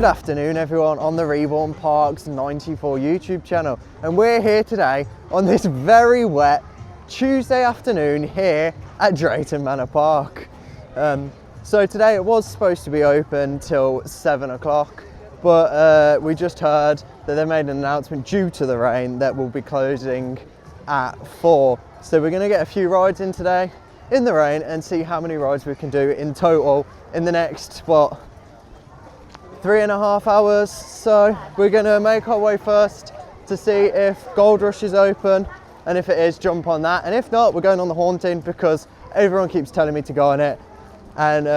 Good afternoon everyone on the Reborn Parks 94 YouTube channel, and we're here today on this very wet Tuesday afternoon here at Drayton Manor Park. So today it was supposed to be open till 7 o'clock, but we just heard that they made an announcement due to the rain that will be closing at 4. So we're going to get a few rides in today in the rain and see how many rides we can do in total in the next, 3.5 hours. So we're going to make our way first to see if Gold Rush is open, and if it is, jump on that, and if not, we're going on the Haunting because everyone keeps telling me to go on it, and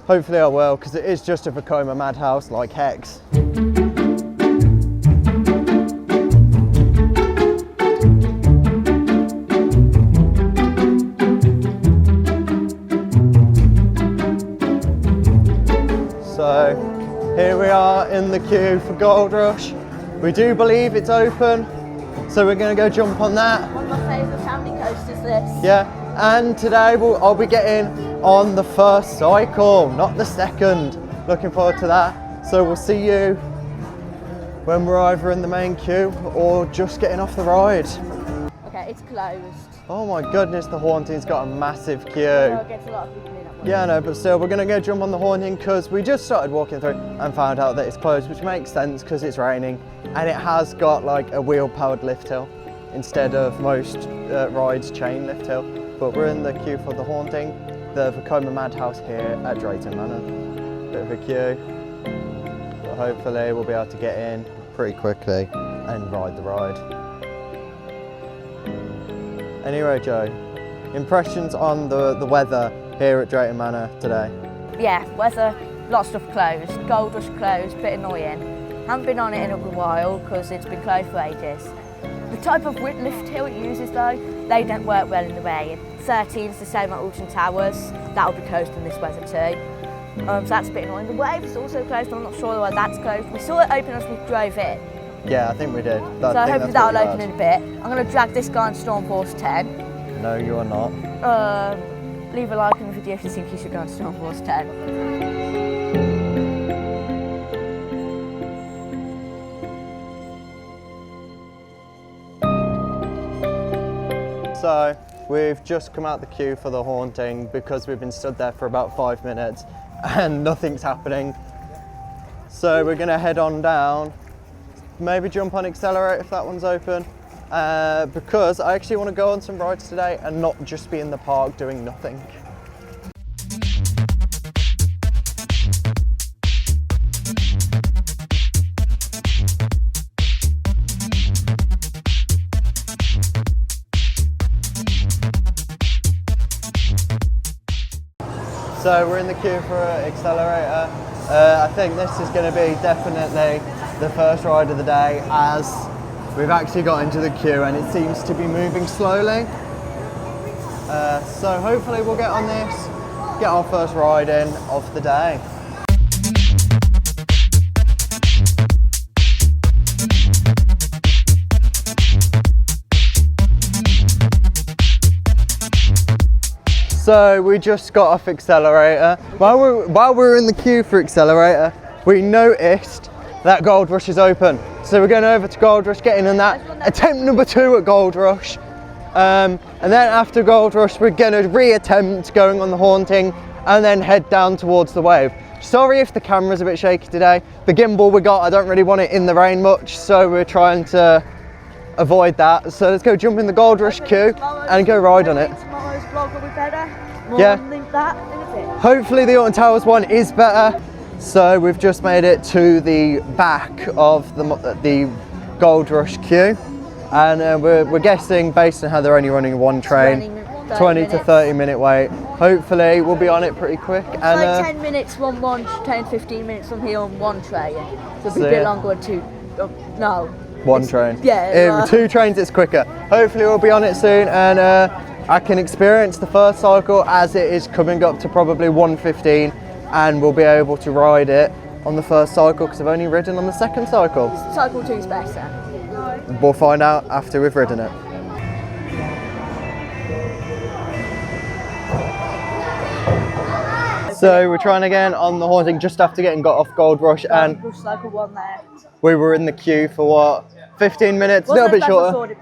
hopefully I will, because it is just a Vekoma madhouse like Hex. So here we are in the queue for Gold Rush. We do believe it's open, so we're going to go jump on that. One of my favourite family coasters, this. Yeah, and today I'll be getting on the first cycle, not the second. Looking forward to that. So we'll see you when we're either in the main queue or just getting off the ride. Okay, it's closed. Oh my goodness, the Haunting's got a massive queue. No, it gets a lot of people in at once. Yeah, I know, but still, we're going to go jump on the Haunting because we just started walking through and found out that it's closed, which makes sense because it's raining and it has got like a wheel-powered lift hill instead of most rides chain lift hill. But we're in the queue for the Haunting, the Vekoma Madhouse here at Drayton Manor. Bit of a queue, but hopefully we'll be able to get in pretty quickly and ride the ride. Anyway, Joe, impressions on the weather here at Drayton Manor today? Yeah, weather, lots of stuff closed. Gold Rush closed, bit annoying. Haven't been on it in a while because it's been closed for ages. The type of lift hill it uses though, they don't work well in the rain. 13 is the same at Alton Towers, that'll be closed in this weather too. So that's a bit annoying. The wave is also closed, I'm not sure why that's closed. We saw it open as we drove in. Yeah, I think we did. So hopefully that'll open in a bit. I'm going to drag this guy on StormForce10. No, you are not. Leave a like on the video if you think you should go on StormForce10. So we've just come out the queue for the Haunting because we've been stood there for about 5 minutes and nothing's happening. So we're going to head on down, maybe jump on Accelerate if that one's open, because I actually want to go on some rides today and not just be in the park doing nothing. So we're in the queue for Accelerator. I think this is going to be definitely the first ride of the day, as we've actually got into the queue and it seems to be moving slowly. So hopefully we'll get on this, get our first ride in of the day. So we just got off Accelerator. While we're in the queue for Accelerator, we noticed that Gold Rush is open. So we're going over to Gold Rush, getting in that attempt number 2 at Gold Rush. And then after Gold Rush, we're going to re-attempt going on the Haunting and then head down towards the Wave. Sorry if the camera's a bit shaky today. The gimbal we got, I don't really want it in the rain much, so we're trying to avoid that. So let's go jump in the Gold Rush queue and go ride on it. Tomorrow's vlog will be better. Yeah. That, hopefully the Alton Towers one is better. So we've just made it to the back of the Gold Rush queue, and we're guessing, based on how they're only running one train, 20 to 30 minute wait. Hopefully we'll be on it pretty quick. It's and like 10 minutes on 10-15 minutes from here on one train. So it'll be a bit longer on two. No. One train. Yeah. 2 trains it's quicker. Hopefully we'll be on it soon, and I can experience the first cycle as it is coming up to probably 1:15, and we'll be able to ride it on the first cycle because I've only ridden on the second cycle. Cycle 2 is better. We'll find out after we've ridden it. So we're trying again on the haunting just after getting got off Gold Rush, and Cycle one there. we were in the queue for what, 15 minutes, a little bit shorter.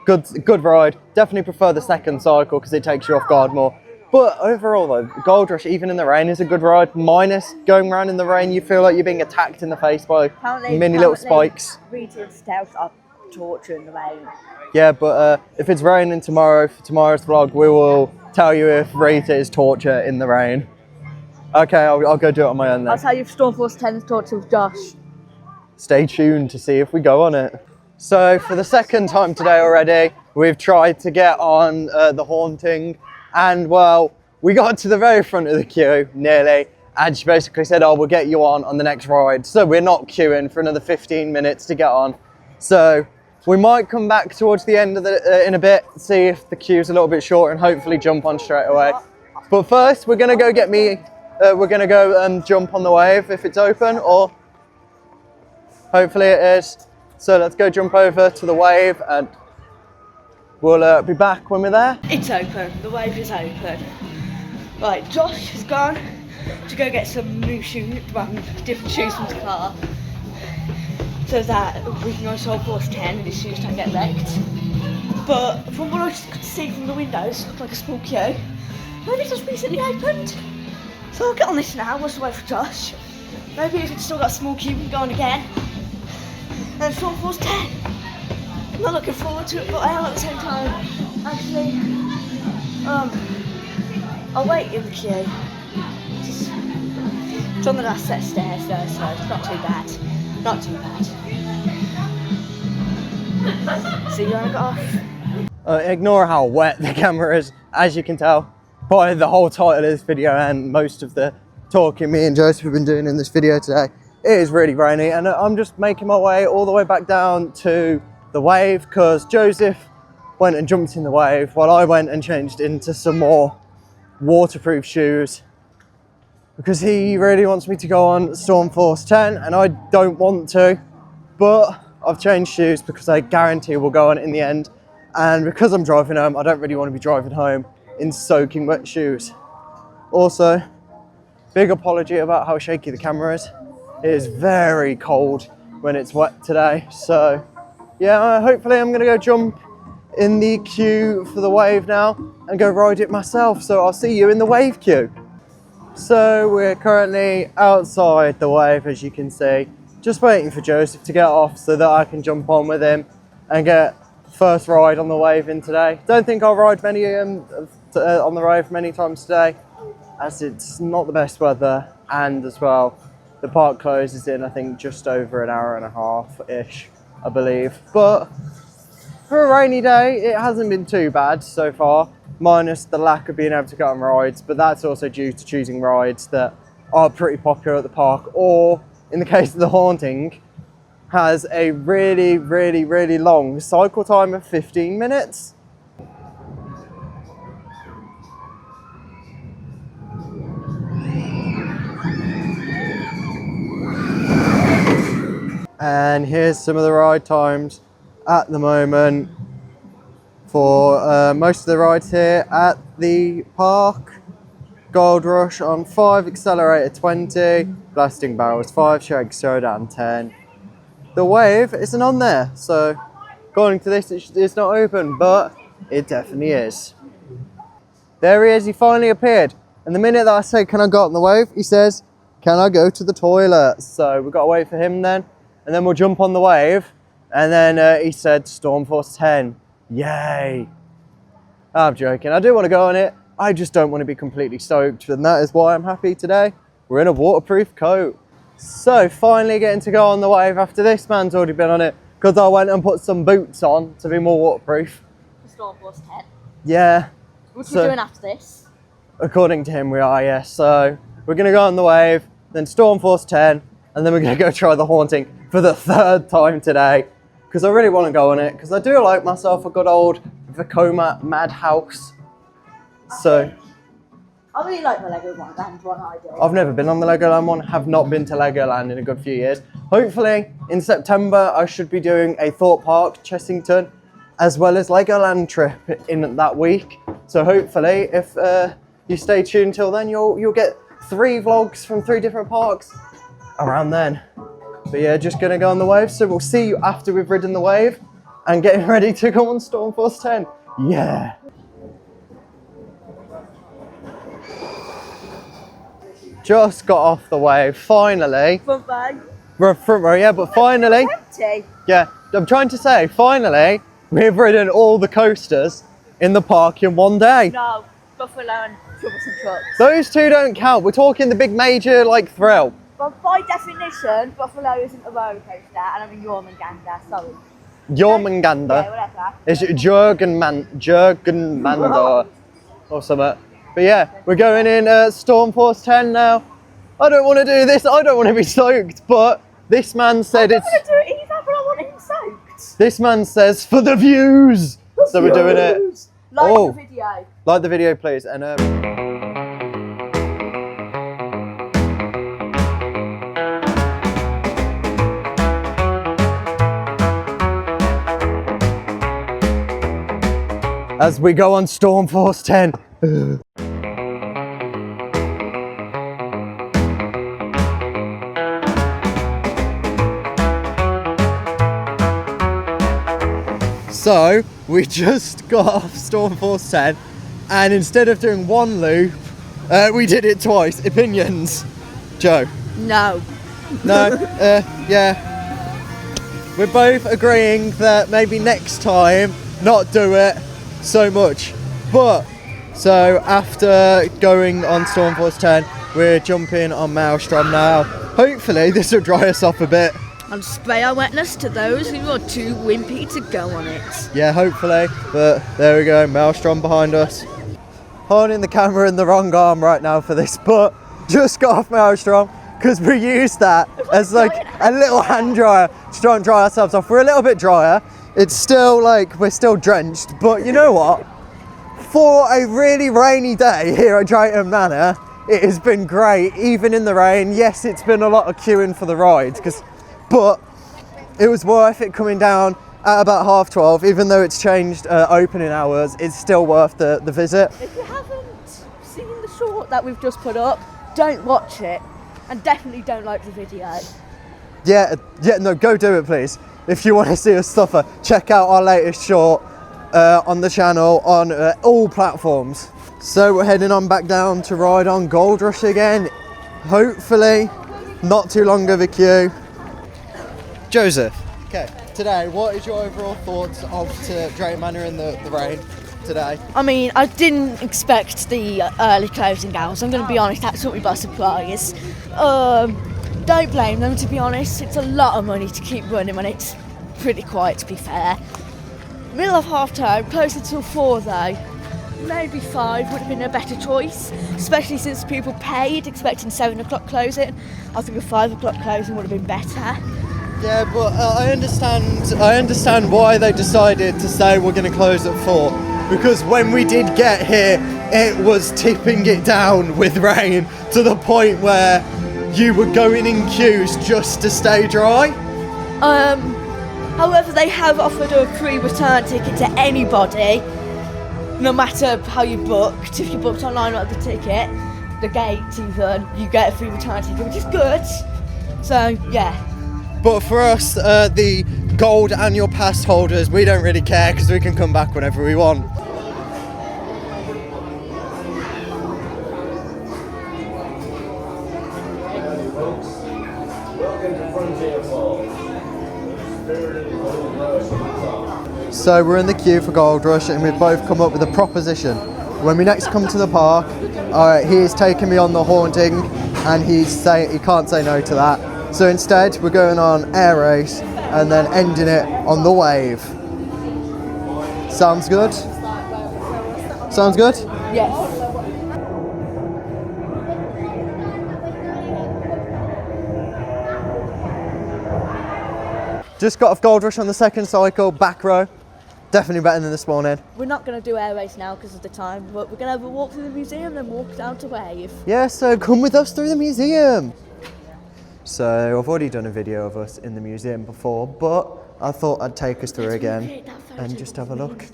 Good ride. Definitely prefer the second cycle because it takes you off guard more. But overall though, Gold Rush, even in the rain, is a good ride. Minus going around in the rain, you feel like you're being attacked in the face by mini little spikes. Retail scouts are torture in the rain. Yeah, but if it's raining tomorrow, for tomorrow's vlog, we will tell you if Rita is torture in the rain. Okay, I'll go do it on my own then. I'll tell you if StormForce10 is torture with Josh. Stay tuned to see if we go on it. So for the second time today already, we've tried to get on the haunting, and well, we got to the very front of the queue, nearly, and she basically said, oh, we'll get you on the next ride. So we're not queuing for another 15 minutes to get on. So we might come back towards the end of the in a bit, see if the queue's a little bit short, and hopefully jump on straight away. But first, we're gonna go we're gonna go jump on the wave if it's open, or hopefully it is. So let's go jump over to the wave, and we'll be back when we're there. It's open, the wave is open. Right, Josh has gone to go get some new shoes, different shoes from the car, so that we can go to StormForce10 and his shoes don't get wrecked. But from what I could see from the windows, it looked like a small queue. Maybe it's just recently opened. So I'll get on this now, whilst I wait for Josh. Maybe if it's still got a small queue, we can go on again. And StormForce10. I'm not looking forward to it, but I am at the same time. Actually, I'll wait in the queue. It's on the last set of stairs though, so it's not too bad. Not too bad. See you when I got off. Ignore how wet the camera is, as you can tell by the whole title of this video and most of the talking me and Joseph have been doing in this video today. It is really rainy, and I'm just making my way all the way back down to the wave because Joseph went and jumped in the wave while I went and changed into some more waterproof shoes because he really wants me to go on StormForce10 and I don't want to, but I've changed shoes because I guarantee we'll go on in the end, and because I'm driving home, I don't really want to be driving home in soaking wet shoes. Also, big apology about how shaky the camera is. It is very cold when it's wet today, so yeah, hopefully I'm gonna go jump in the queue for the wave now and go ride it myself, so I'll see you in the wave queue. So we're currently outside the wave, as you can see, just waiting for Joseph to get off so that I can jump on with him and get the first ride on the wave in today. Don't think I'll ride many on the wave many times today, as it's not the best weather, and as well the park closes in I think just over an hour and a half-ish, I believe. But for a rainy day, it hasn't been too bad so far, minus the lack of being able to get on rides, but that's also due to choosing rides that are pretty popular at the park, or in the case of the haunting, has a really long cycle time of 15 minutes. And here's some of the ride times at the moment for most of the rides here at the park. Gold Rush on 5, Accelerator 20, Blasting Barrels 5, Shag Showdown 10. The wave isn't on there, so according to this it's not open, but it definitely is. There he is, he finally appeared. And the minute that I say, can I go on the wave, he says, can I go to the toilet? So we've got to wait for him then. And then we'll jump on the wave, and then he said StormForce10, yay. I'm joking, I do want to go on it, I just don't want to be completely soaked, and that is why I'm happy today. We're in a waterproof coat. So finally getting to go on the wave after this man's already been on it, because I went and put some boots on to be more waterproof. StormForce10. Yeah. What are we doing after this? According to him we are, yes. So we're going to go on the wave, then StormForce10, and then we're going to go try the haunting for the 3rd time today, because I really want to go on it, because I do like myself a good old Vekoma Madhouse. So I really like the Legoland one I do. I've never been on the Legoland one, have not been to Legoland in a good few years. Hopefully in September I should be doing a Thorpe Park, Chessington, as well as Legoland trip in that week. So hopefully if you stay tuned till then, you'll get 3 vlogs from 3 different parks around then. But yeah, just gonna go on the wave. So we'll see you after we've ridden the wave and getting ready to go on StormForce10. Yeah. Just got off the wave, finally. Front row. We're front row, yeah, but finally. Empty. Yeah, I'm trying to say, finally, we've ridden all the coasters in the park in one day. No, Buffalo and Troublesome Trucks. Those 2 don't count. We're talking the big major, like, thrill. But by definition, Buffalo isn't a roller coaster, and I'm in Jormungandr, sorry. Jormungandr. Yeah, whatever. It's Jurgenmandor or something. But yeah, we're going in StormForce10 now. I don't want to do this. I don't want to be soaked, but this man said it's. I don't want to do it either, but I want him soaked. This man says for the views. So we're doing it. Like the video. Like the video, please. And as we go on StormForce10. So we just got off StormForce10 and instead of doing 1 loop, we did it twice. Opinions? Joe? No. No? Yeah. We're both agreeing that maybe next time not do it so much. But, so after going on StormForce10, we're jumping on Maelstrom now. Hopefully this will dry us off a bit. And spray our wetness to those who are too wimpy to go on it. Yeah, hopefully. But there we go, Maelstrom behind us. Holding the camera in the wrong arm right now for this, but just got off Maelstrom because we used that as like a little hand dryer to try and dry ourselves off. We're a little bit drier. It's still like, we're still drenched, but you know what? For a really rainy day here at Drayton Manor, it has been great, even in the rain. Yes, it's been a lot of queuing for the rides, but it was worth it coming down at about 12:30, even though it's changed opening hours, it's still worth the visit. If you haven't seen the short that we've just put up, don't watch it, and definitely don't like the video. Yeah, no, go do it please. If you want to see us suffer, check out our latest short on the channel on all platforms. So we're heading on back down to ride on Gold Rush again. Hopefully, not too long of a queue. Joseph, okay, today, what is your overall thoughts of Drayton Manor in the rain today? I mean, I didn't expect the early closing hours. I'm going to be honest, that took me by surprise. Don't blame them, to be honest. It's a lot of money to keep running when it's pretty quiet, to be fair. Middle of half term, closer till 4 though. Maybe 5 would have been a better choice, especially since people paid expecting 7 o'clock closing. I think a 5 o'clock closing would have been better. Yeah, but I understand why they decided to say we're going to close at 4. Because when we did get here, it was tipping it down with rain to the point where you were going in queues just to stay dry. However, they have offered a free return ticket to anybody, no matter how you booked. If you booked online or at the ticket, the gate even, you get a free return ticket, which is good. So, yeah. But for us, the gold annual pass holders, we don't really care because we can come back whenever we want. So we're in the queue for Gold Rush and we've both come up with a proposition. When we next come to the park, he is taking me on the haunting and he can't say no to that. So instead we're going on air race and then ending it on the wave. Sounds good? Sounds good? Yes. Just got off Gold Rush on the second cycle, back row. Definitely better than this morning. We're not going to do air race now because of the time, but we're going to have a walk through the museum and then walk down to wave. Yeah, so come with us through the museum. So I've already done a video of us in the museum before, but I thought I'd take us through again and just have a look.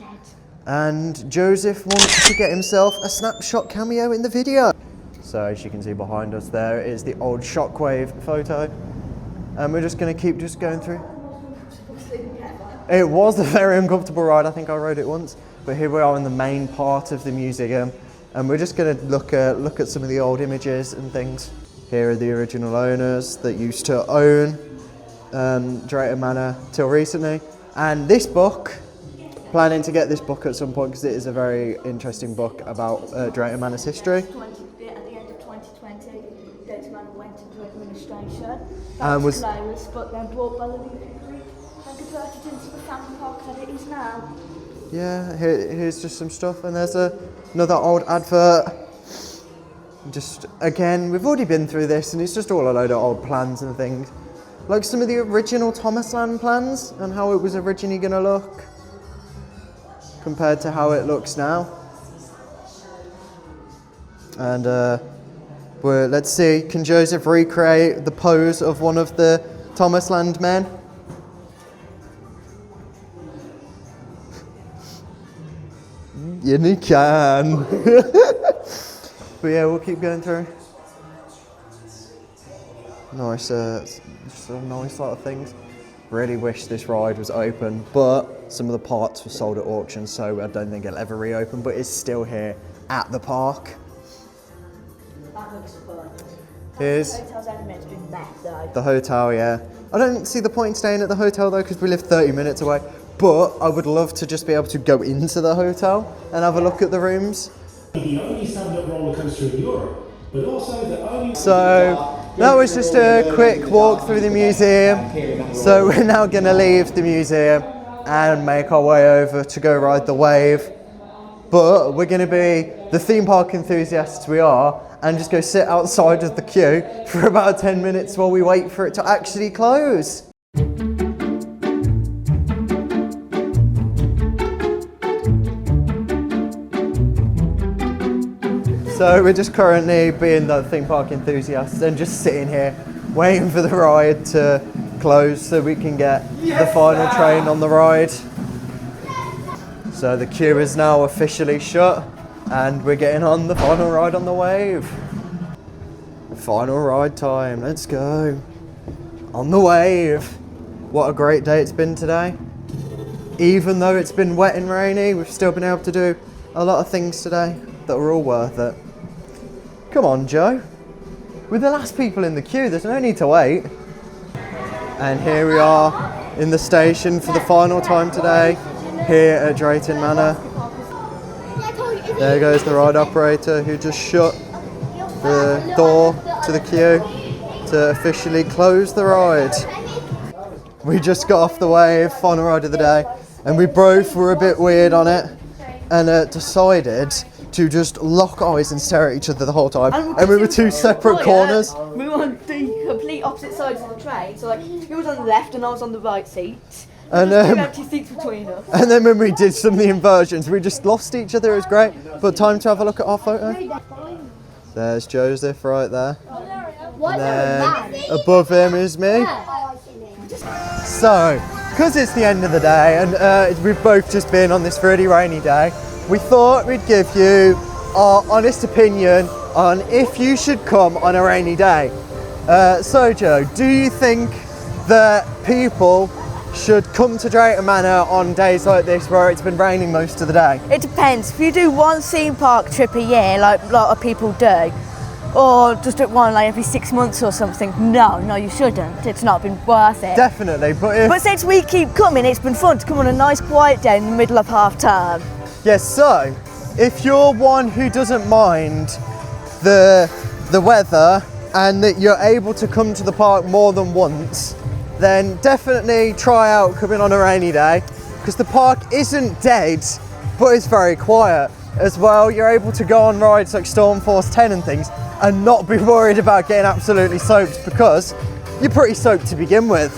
And Joseph wants to get himself a snapshot cameo in the video. So as you can see behind us there is the old Shockwave photo. And we're just going to keep just going through. It was a very uncomfortable ride. I think I rode it once. But here we are in the main part of the museum. And we're just going to look at some of the old images and things. Here are the original owners that used to own Drayton Manor till recently. And this book, planning to get this book at some point because it is a very interesting book about Drayton Manor's history. At the end of 2020, Drayton Manor went into administration. And was closed, but then bought by the new people and converted into the family park that it is now. Yeah, here's just some stuff, and there's another old advert. Just again, we've already been through this, and it's just all a load of old plans and things, like some of the original Thomasland plans and how it was originally going to look compared to how it looks now. And let's see, can Joseph recreate the pose of one of the Thomasland men? Yeah, he can. But yeah, we'll keep going through. Nice, just a nice sort of things. Really wish this ride was open, but some of the parts were sold at auction, so I don't think it'll ever reopen, but it's still here at the park. That looks fun. Here's The hotel's only meant to be met though. the hotel, yeah. I don't see the point in staying at the hotel though, because we live 30 minutes away, but I would love to just be able to go into the hotel and have a look at the rooms. The only stand-up roller coaster in Europe, but also the only. So that was just a quick walk through the museum. So we're now going to leave the museum and make our way over to go ride the wave. But we're going to be the theme park enthusiasts we are and just go sit outside of the queue for about 10 minutes while we wait for it to actually close. So we're just currently being the theme park enthusiasts and just sitting here waiting for the ride to close so we can get the final train on the ride. So the queue is now officially shut and we're getting on the final ride on the wave. Final ride time, let's go. On the wave. What a great day it's been today. Even though it's been wet and rainy, we've still been able to do a lot of things today that were all worth it. Come on, Joe. We're the last people in the queue, there's no need to wait. And here we are in the station for the final time today, here at Drayton Manor. There goes the ride operator who just shut the door to the queue to officially close the ride. We just got off the wave, final ride of the day, and we both were a bit weird on it and decided to just lock eyes and stare at each other the whole time. And we were two separate corners. We were on the complete opposite sides of the train, so like he was on the left and I was on the right seat. And two empty seats between us. And then when we did some of the inversions, we just lost each other. It was great. But time to have a look at our photo. There's Joseph right there. And then above him is me. So, because it's the end of the day and we've both just been on this really rainy day, we thought we'd give you our honest opinion on if you should come on a rainy day. So Joe, do you think that people should come to Drayton Manor on days like this where it's been raining most of the day? It depends. If you do one theme park trip a year, like a lot of people do, or just at one like every 6 months or something, no, you shouldn't. It's not been worth it. Definitely, but since we keep coming, it's been fun to come on a nice quiet day in the middle of half term. Yes, so if you're one who doesn't mind the weather and that you're able to come to the park more than once, then definitely try out coming on a rainy day, because the park isn't dead, but it's very quiet. As well, you're able to go on rides like StormForce10 and things and not be worried about getting absolutely soaked, because you're pretty soaked to begin with.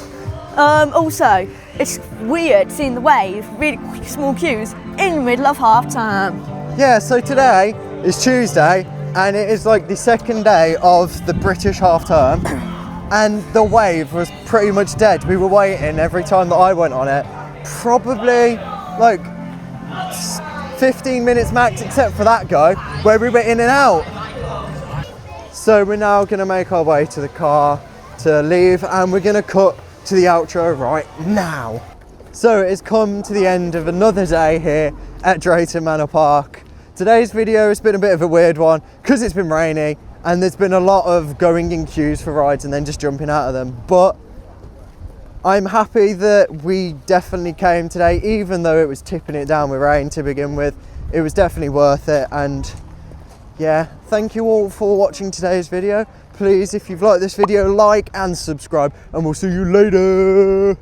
Also, it's weird seeing the wave, really small queues, in the middle of half term. Yeah, so today is Tuesday and it is like the second day of the British half term and the wave was pretty much dead. We were waiting every time that I went on it, probably like 15 minutes max, except for that go where we were in and out. So we're now going to make our way to the car to leave, and we're going to cut to the outro right now. So it has come to the end of another day here at Drayton Manor Park. Today's video has been a bit of a weird one because it's been rainy and there's been a lot of going in queues for rides and then just jumping out of them. But I'm happy that we definitely came today, even though it was tipping it down with rain to begin with. It was definitely worth it. And yeah, thank you all for watching today's video. Please, if you've liked this video, like and subscribe, and we'll see you later.